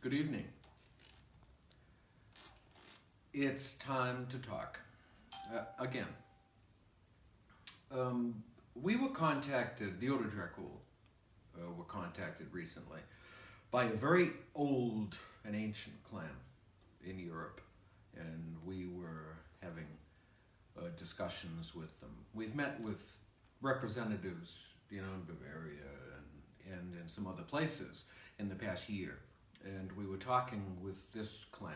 Good evening. It's time to talk. Again. We were contacted, the Ordo Dracul were contacted recently by a very old and ancient clan in Europe, and we were having discussions with them. We've met with representatives, in Bavaria and in some other places in the past year, and we were talking with this clan,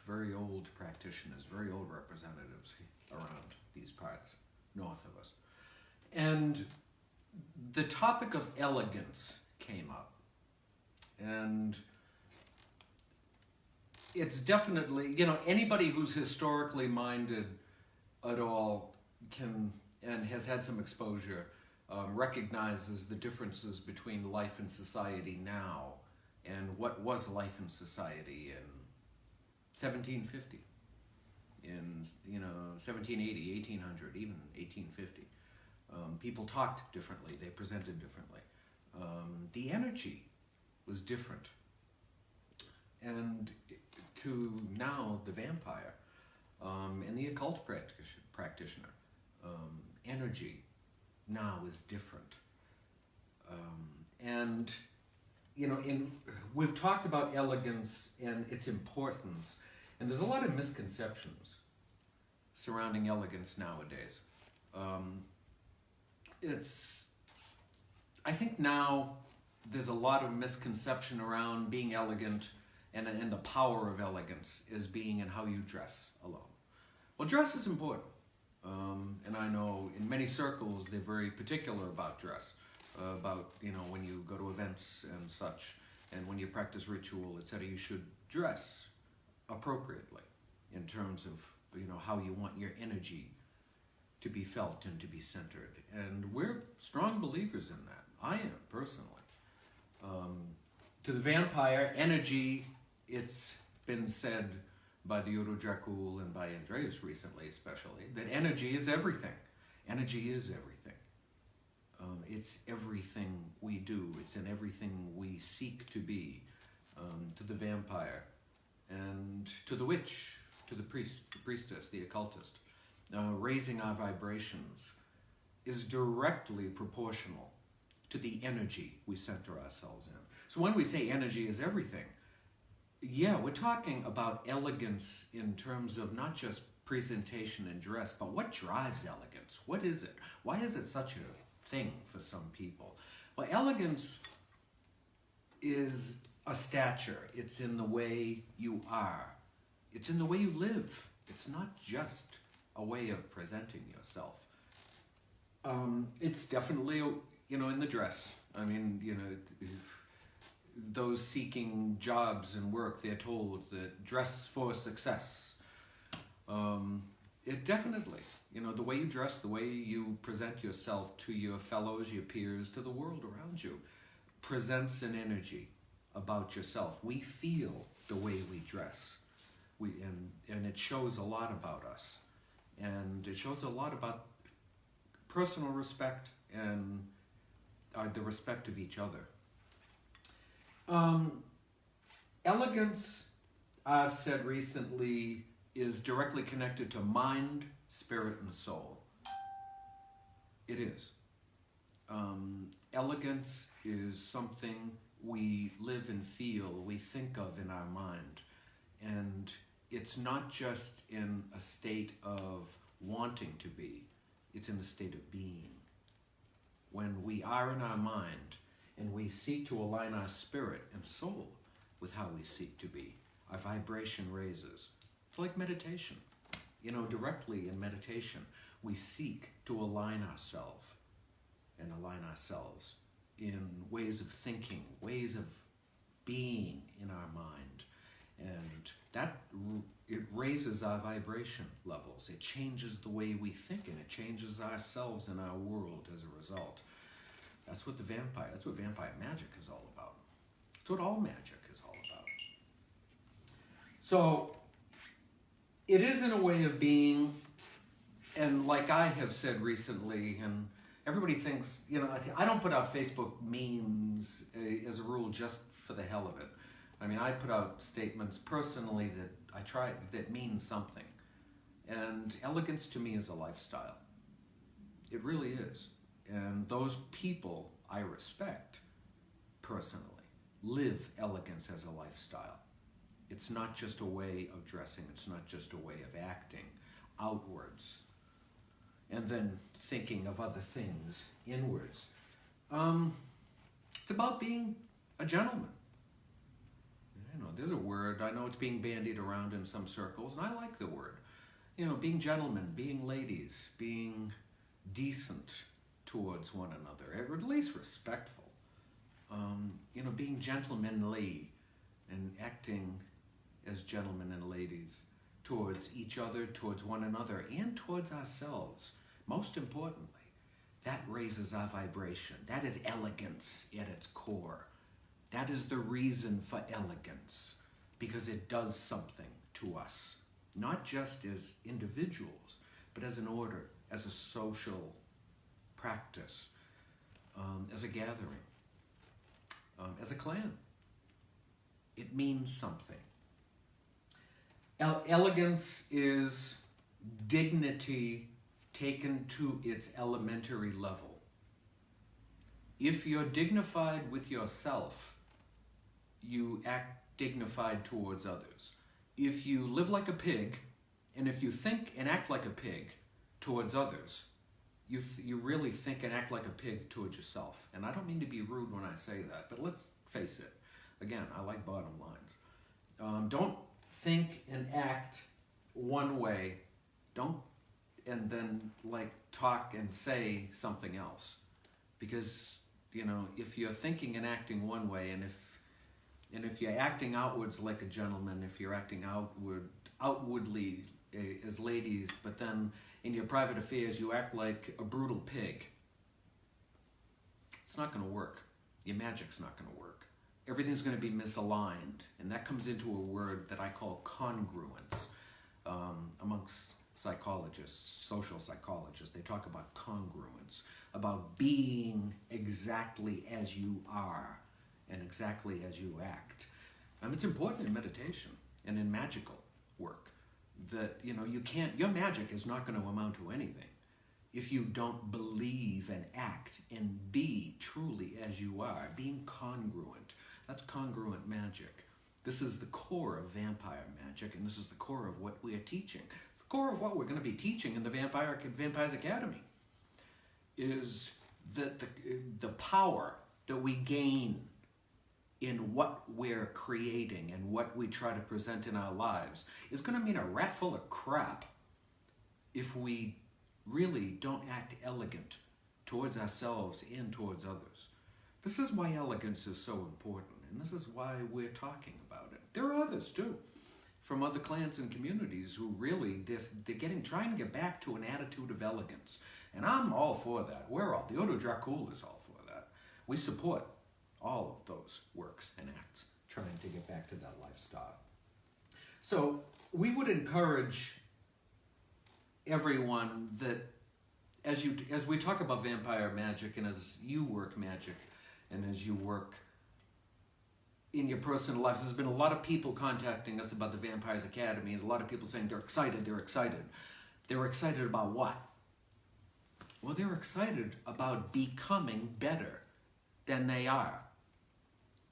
very old practitioners, very old representatives around these parts north of us. And the topic of elegance came up. And it's definitely, anybody who's historically minded at all can, and has had some exposure, recognizes the differences between life and society now and what was life and society in 1750, in 1780, 1800, even 1850. People talked differently, they presented differently. The energy was different. And to now, the vampire and the occult practitioner, energy now is different. We've talked about elegance and its importance, and there's a lot of misconceptions surrounding elegance nowadays. I think now there's a lot of misconception around being elegant and the power of elegance is being in how you dress alone. Well, dress is important. And I know in many circles they're very particular about dress, about, when you go to events and such, and when you practice ritual, etc., you should dress appropriately in terms of, how you want your energy to be felt and to be centered. And we're strong believers in that. I am, personally. To the vampire, energy, it's been said by the Ordo Dracul and by Andreas recently especially, that energy is everything. Energy is everything. It's everything we do. It's in everything we seek to be. To the vampire and to the witch, to the priest, the priestess, the occultist. Raising our vibrations is directly proportional to the energy we center ourselves in. So when we say energy is everything, we're talking about elegance in terms of not just presentation and dress, but what drives elegance? What is it? Why is it such a thing for some people? Well, elegance is a stature. It's in the way you are. It's in the way you live. It's not just a way of presenting yourself. It's definitely, in the dress. I mean, those seeking jobs and work, they're told that dress for success. It definitely, the way you dress, the way you present yourself to your fellows, your peers, to the world around you, presents an energy about yourself. We feel the way we dress. And it shows a lot about us. And it shows a lot about personal respect and the respect of each other. Elegance, I've said recently, is directly connected to mind, spirit, and soul. It is. Elegance is something we live and feel, we think of in our mind. And it's not just in a state of wanting to be, it's in the state of being. When we are in our mind and we seek to align our spirit and soul with how we seek to be, our vibration raises. It's like meditation. Directly in meditation, we seek to align ourselves and align ourselves in ways of thinking, ways of being in our mind. And it raises our vibration levels. It changes the way we think, and it changes ourselves and our world as a result. That's what vampire magic is all about. It's what all magic is all about. So, it is in a way of being, and like I have said recently, and everybody thinks, I don't put out Facebook memes as a rule just for the hell of it. I mean, I put out statements personally that mean something. And elegance to me is a lifestyle. It really is. And those people I respect personally live elegance as a lifestyle. It's not just a way of dressing. It's not just a way of acting outwards and then thinking of other things inwards. It's about being a gentleman. There's a word, I know it's being bandied around in some circles, and I like the word. Being gentlemen, being ladies, being decent towards one another, or at least respectful. Being gentlemanly and acting as gentlemen and ladies towards each other, towards one another, and towards ourselves. Most importantly, that raises our vibration. That is elegance at its core. That is the reason for elegance, because it does something to us, not just as individuals, but as an order, as a social practice, as a gathering, as a clan. It means something. Elegance is dignity taken to its elementary level. If you're dignified with yourself, you act dignified towards others. If you live like a pig, and if you think and act like a pig towards others, you really think and act like a pig towards yourself. And I don't mean to be rude when I say that, but let's face it. Again, I like bottom lines. Don't think and act one way. And then talk and say something else. Because, if you're thinking and acting one way, and if you're acting outwards like a gentleman, if you're acting outwardly as ladies, but then in your private affairs you act like a brutal pig, it's not going to work. Your magic's not going to work. Everything's going to be misaligned, and that comes into a word that I call congruence. Amongst psychologists, social psychologists, they talk about congruence, about being exactly as you are and exactly as you act. It's important in meditation and in magical work that, your magic is not going to amount to anything if you don't believe and act and be truly as you are, being congruent. That's congruent magic. This is the core of vampire magic, and this is the core of what we are teaching. It's the core of what we're going to be teaching in the Vampires Academy, is that the power that we gain in what we're creating and what we try to present in our lives is going to mean a rat full of crap if we really don't act elegant towards ourselves and towards others. This is why elegance is so important, and this is why we're talking about it. There are others too, from other clans and communities who really, they're trying to get back to an attitude of elegance. And I'm all for that. The Ordo Dracul is all for that. We support all of those works and acts, trying to get back to that lifestyle. So we would encourage everyone that as we talk about vampire magic, and as you work magic, and as you work in your personal lives, there's been a lot of people contacting us about the Vampires Academy, and a lot of people saying they're excited. They're excited about what? Well, they're excited about becoming better than they are.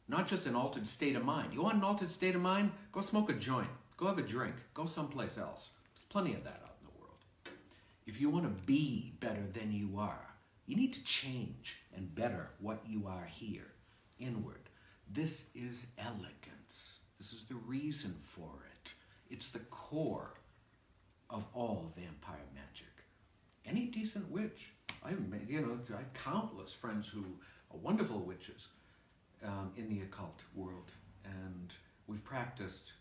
Not just an altered state of mind. You want an altered state of mind? Go smoke a joint. Go have a drink. Go someplace else. There's plenty of that out in the world. If you want to be better than you are, you need to change and better what you are here, inward. This is elegance. This is the reason for it. It's the core of all vampire magic. Any decent witch. I have countless friends who are wonderful witches in the occult world, and we've practiced